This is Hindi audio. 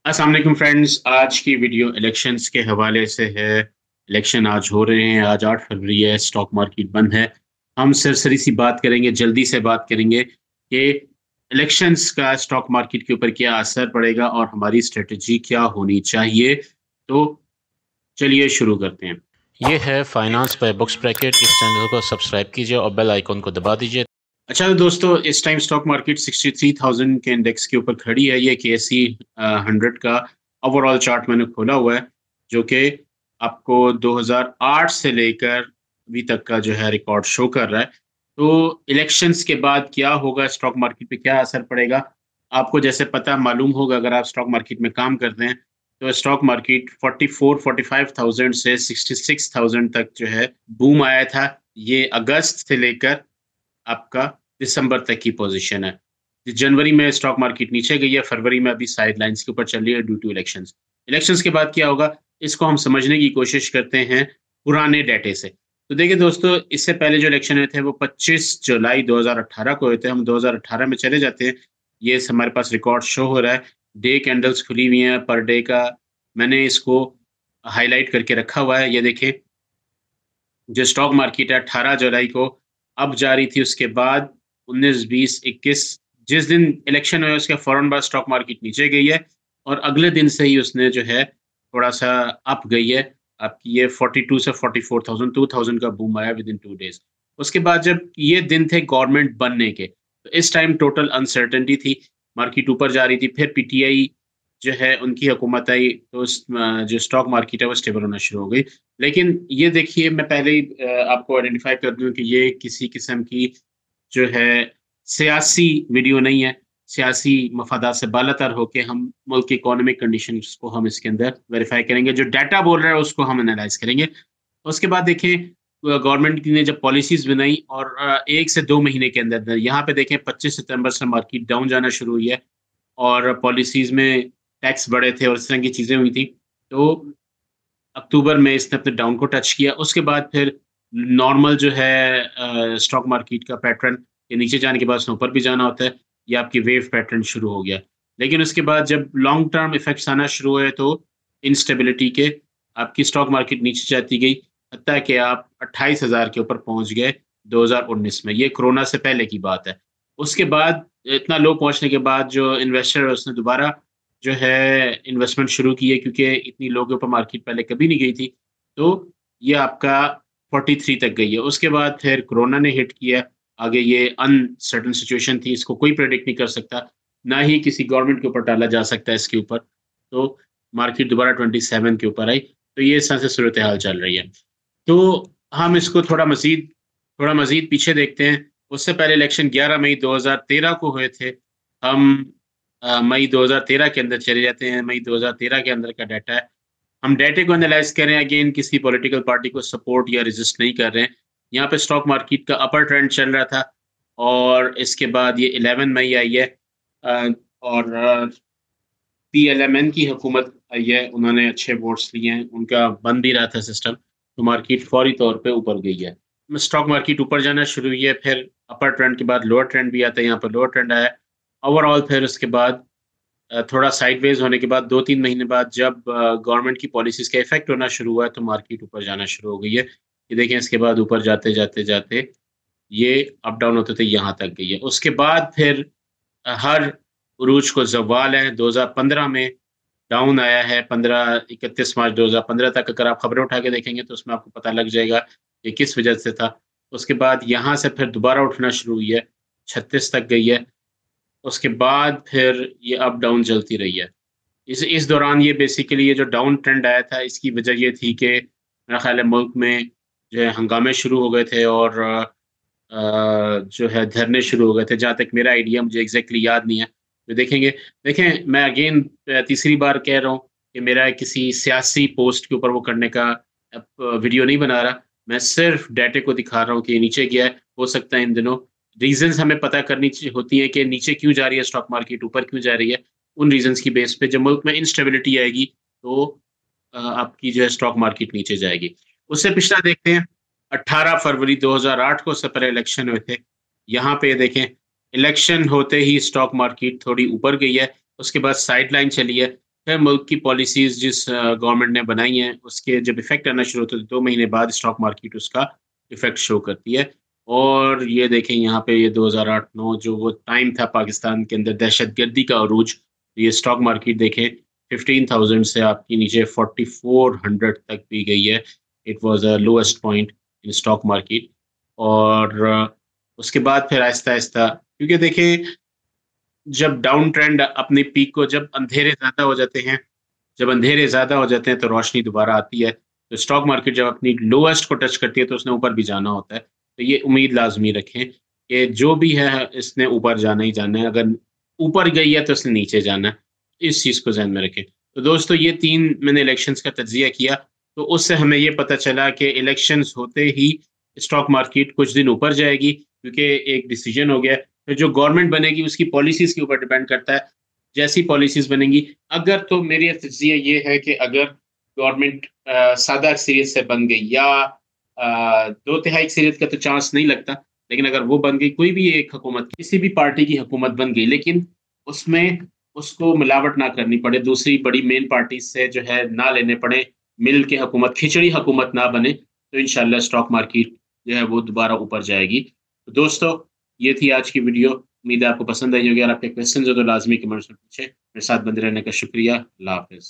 अस्सलाम वालेकुम फ्रेंड्स। आज की वीडियो इलेक्शंस के हवाले से है। इलेक्शन आज हो रहे हैं। आज 8 फरवरी है। स्टॉक मार्केट बंद है। हम सरसरी सी बात करेंगे, जल्दी से बात करेंगे कि इलेक्शंस का स्टॉक मार्केट के ऊपर क्या असर पड़ेगा और हमारी स्ट्रेटजी क्या होनी चाहिए। तो चलिए शुरू करते हैं। ये है फाइनेंस बाय बुक्स ब्रैकेट। इस चैनल को सब्सक्राइब कीजिए और बेल आइकन को दबा दीजिए। अच्छा तो दोस्तों, इस टाइम स्टॉक मार्केट 63,000 के इंडेक्स के ऊपर खड़ी है। ये KSE 100 का ओवरऑल चार्ट मैंने खोला हुआ है, जो कि आपको 2008 से लेकर अभी तक का जो है रिकॉर्ड शो कर रहा है। तो इलेक्शंस के बाद क्या होगा, स्टॉक मार्केट पे क्या असर पड़ेगा, आपको जैसे पता मालूम होगा अगर आप स्टॉक मार्केट में काम करते हैं। तो स्टॉक मार्केट 44-45,000 से 66,000 तक जो है बूम आया था। ये अगस्त से लेकर आपका दिसंबर तक की पोजीशन है। जनवरी में स्टॉक मार्केट नीचे गई है, फरवरी में अभी साइड लाइन्स के ऊपर चल रही है ड्यू टू इलेक्शंस। इलेक्शंस के बाद क्या होगा, इसको हम समझने की कोशिश करते हैं पुराने डेटे से। तो देखिए दोस्तों, इससे पहले जो इलेक्शन हुए थे वो 25 जुलाई 2018 को हुए थे। हम 2018 में चले जाते हैं। ये हमारे पास रिकॉर्ड शो हो रहा है। डे कैंडल्स खुली हुई हैं पर डे का। मैंने इसको हाइलाइट करके रखा हुआ है। ये देखिए, जो स्टॉक मार्केट है 18 जुलाई को अब जारी थी। उसके बाद 19, 20, 21 जिस दिन इलेक्शन हुआ उसके फौरन बाद स्टॉक मार्केट नीचे गई है और अगले दिन से ही उसने जो है थोड़ा-सा अप गई है। आपकी ये 42 से 44,000 2000 का बूम आया विदिन 2 डेज़। उसके बाद जब ये दिन थे गवर्नमेंट बनने के, तो इस टाइम टोटल अनसर्टेनिटी थी। मार्केट ऊपर जा रही थी, फिर पीटीआई जो है उनकी हुकूमत आई, तो जो स्टॉक मार्केट है वो स्टेबल होना शुरू हो गई। लेकिन ये देखिए, मैं पहले ही आपको आइडेंटिफ़ाई कर दूँ कि ये किसी किस्म की जो है सियासी वीडियो नहीं है। सियासी मफादात से बालातर होके हम मुल्क की इकोनॉमिक कंडीशंस को हम इसके अंदर वेरीफ़ाई करेंगे। जो डाटा बोल रहा है उसको हम एनालाइज़ करेंगे। उसके बाद देखिए, गवर्नमेंट ने जब पॉलिसीज़ बनाई और 1 से 2 महीने के अंदर-अंदर यहाँ पे देखें 25 सितंबर से मार्केट डाउन जाना शुरू हुई है और पॉलिसीज़ में टैक्स बढ़े थे और इस तरह की चीज़ें हुई थी। तो अक्टूबर में इसने अपने डाउन को टच किया। उसके बाद फिर नॉर्मल जो है स्टॉक मार्केट का पैटर्न के नीचे जाने के बाद उसने ऊपर भी जाना होता है। ये आपकी वेव पैटर्न शुरू हो गया। लेकिन उसके बाद जब लॉन्ग टर्म इफ़ेक्ट्स आना शुरू हुए तो इंस्टेबिलिटी के आपकी स्टॉक मार्केट नीचे जाती गई, हत्ता कि आप 28,000 के ऊपर पहुँच गए 2019 में। ये कोरोना से पहले की बात है। उसके बाद इतना लो पहुँचने के बाद जो इन्वेस्टर है उसने दोबारा जो है इन्वेस्टमेंट शुरू की है, क्योंकि इतनी लो के ऊपर मार्केट पहले कभी नहीं गई थी। तो ये आपका 43 तक गई है। उसके बाद फिर कोरोना ने हिट किया। आगे ये अनसर्टेन सिचुएशन थी, इसको कोई प्रेडिक्ट नहीं कर सकता, ना ही किसी गवर्नमेंट के ऊपर डाला जा सकता है इसके ऊपर। तो मार्केट दोबारा 27 के ऊपर आई। तो ये इस तरह से सूरत-ए-हाल चल रही है। तो हम इसको थोड़ा मज़ीद पीछे देखते हैं। उससे पहले इलेक्शन 11 मई 2013 को हुए थे। हम मई 2013 के अंदर चले जाते हैं। मई 2013 के अंदर का डाटा है। हम डाटे को एनालाइज़ कर रहे हैं, अगेन किसी पॉलिटिकल पार्टी को सपोर्ट या रेज़िस्ट नहीं कर रहे हैं। यहाँ पे स्टॉक मार्केट का अपर ट्रेंड चल रहा था और इसके बाद ये 11 मई आई है और पीएलएमएन की हुकूमत आई है। उन्होंने अच्छे वोट्स लिए हैं, उनका बन भी रहा था सिस्टम, तो मार्केट फौरी तौर पे ऊपर गई है। स्टॉक मार्केट ऊपर जाना शुरू हुई है, फिर अपर ट्रेंड के बाद लोअर ट्रेंड भी आता है, यहाँ पर लोअर ट्रेंड आया। ओवरऑल फिर उसके बाद थोड़ा साइडवेज होने के बाद 2-3 महीने बाद जब गवर्नमेंट की पॉलिसीज़ का इफ़ेक्ट होना शुरू हुआ है, तो मार्केट ऊपर जाना शुरू हो गई है। ये देखें, इसके बाद ऊपर जाते-जाते ये अप डाउन होते-होते यहाँ तक गई है। उसके बाद फिर हर उरूज को ज़वाल है। 2015 में डाउन आया है, 31 मार्च 2015 तक अगर आप खबरें उठा के देखेंगे तो उसमें आपको पता लग जाएगा ये किस वजह से था। उसके बाद यहाँ से फिर दोबारा उठना शुरू हुई है, 36 तक गई है। उसके बाद फिर ये अप डाउन चलती रही है। इस दौरान ये बेसिकली ये जो डाउन ट्रेंड आया था, इसकी वजह ये थी कि मेरा ख़्याल है मुल्क में जो है हंगामे शुरू हो गए थे और जो है धरने शुरू हो गए थे। जहाँ तक मेरा आइडिया, मुझे एग्ज़ैक्टली याद नहीं है। तो देखें, मैं अगेन तीसरी बार कह रहा हूँ कि मेरा किसी सियासी पोस्ट के ऊपर वो करने का वीडियो नहीं बना रहा। मैं सिर्फ़ डाटे को दिखा रहा हूँ कि ये नीचे गया है। हो सकता है इन दिनों रीज़न्स हमें पता करनी होती है कि नीचे क्यों जा रही है स्टॉक मार्केट, ऊपर क्यों जा रही है। उन रीज़न्स की बेस पे जब मुल्क में इंस्टेबिलिटी आएगी तो आपकी जो है स्टॉक मार्केट नीचे जाएगी। उससे पिछला देखते हैं, 18 फरवरी 2008 को उससे पहले इलेक्शन हुए थे। यहाँ पे देखें, इलेक्शन होते ही स्टॉक मार्केट थोड़ी ऊपर गई है, उसके बाद साइडलाइन चली है। है मुल्क की पॉलिसीज़ जिस गवर्नमेंट ने बनाई हैं, उसके जब इफ़ेक्ट आना शुरू होते हैं, 2 महीने बाद स्टॉक मार्केट उसका इफ़ेक्ट शो करती है। और ये देखें यहाँ पे ये 2008-9 जो वो टाइम था पाकिस्तान के अंदर दहशतगर्दी का अरूज, ये स्टॉक मार्केट देखें 15,000 से आपकी नीचे 4400 तक भी गई है। It was a lowest point in stock market. और उसके बाद फिर आहिस्ता-आहिस्ता, क्योंकि देखिए जब डाउन ट्रेंड अपने पीक को, जब अंधेरे ज़्यादा हो जाते हैं, जब अंधेरे ज़्यादा हो जाते हैं तो रोशनी दोबारा आती है। तो स्टॉक मार्केट जब अपनी लोएस्ट को टच करती है तो उसने ऊपर भी जाना होता है। तो ये उम्मीद लाज़मी रखें कि जो भी है इसने ऊपर जाना ही जाना है। अगर ऊपर गई है तो इसने नीचे जाना है। इस चीज़ को ज़हन में रखें। तो दोस्तों ये 3 मैंने इलेक्शंस का तज्ज़िया किया, तो उससे हमें ये पता चला कि इलेक्शंस होते ही स्टॉक मार्केट कुछ दिन ऊपर जाएगी, क्योंकि एक डिसीज़न हो गया है। फिर जो गवर्नमेंट बनेगी उसकी पॉलिसीज़ के ऊपर डिपेंड करता है। जैसी पॉलिसीज़ बनेंगी, अगर तो मेरी तज्ज़िया ये है कि अगर गवर्नमेंट सादा अक्सरियत से बन गई या 2 तिहाई अक्सरियत का तो चांस नहीं लगता, लेकिन अगर वो बन गई, कोई भी एक हुकूमत, किसी भी पार्टी की हुकूमत बन गई, लेकिन उसमें उसको मिलावट ना करनी पड़े, दूसरी बड़ी मेन पार्टी से जो है ना लेने पड़े, मिल के हुकूमत, खिचड़ी हुकूमत ना बने, तो इंशाल्लाह स्टॉक मार्केट जो है वो दोबारा ऊपर जाएगी। तो दोस्तों, ये थी आज की वीडियो। उम्मीद है आपको पसंद आई होगी। अगर आपके क्वेश्चन हो तो लाज़मी कमेंट्स में पूछें। मेरे साथ बने रहने का शुक्रिया। अल्लाह हाफ़िज़।